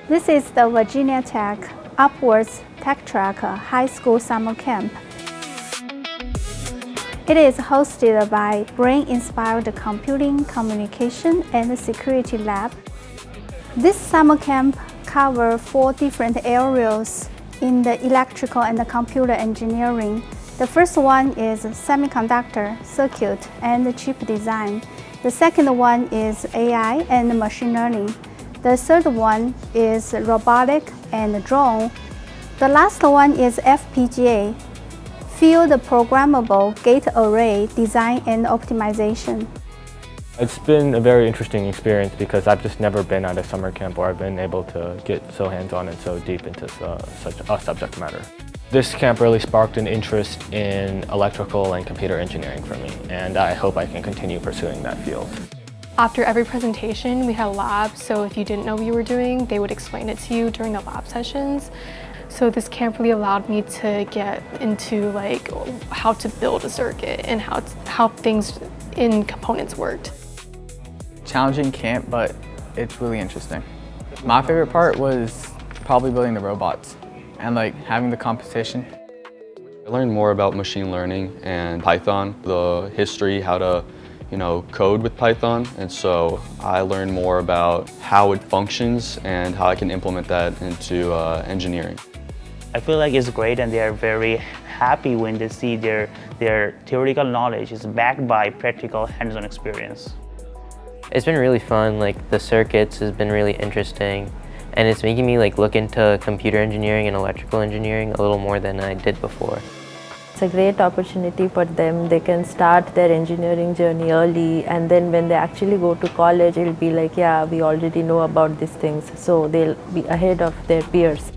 This is the Virginia Tech Upwards TechTrek High School Summer Camp. It is hosted by Brain-Inspired Computing, Communication, and Security Lab. This summer camp covers 4 different areas in the electrical and computer engineering. The first one is semiconductor, circuit, and chip design. The second one is AI and machine learning. The third one is robotic and drone. The last one is FPGA, field programmable gate array design and optimization. It's been a very interesting experience because I've just never been at a summer camp where I've been able to get so hands-on and so deep into such a subject matter. This camp really sparked an interest in electrical and computer engineering for me, and I hope I can continue pursuing that field. After every presentation, we had a lab, so if you didn't know what you were doing, they would explain it to you during the lab sessions. So this camp really allowed me to get into how to build a circuit and how things in components worked. Challenging camp, but it's really interesting. My favorite part was probably building the robots and having the competition. I learned more about machine learning and Python, the history, how to code with Python, and so I learned more about how it functions and how I can implement that into engineering. I feel like it's great, and they are very happy when they see their theoretical knowledge is backed by practical hands-on experience. It's been really fun. The circuits has been really interesting, and it's making me look into computer engineering and electrical engineering a little more than I did before. It's a great opportunity for them. They can start their engineering journey early, and then when they actually go to college, it'll be yeah, we already know about these things, so they'll be ahead of their peers.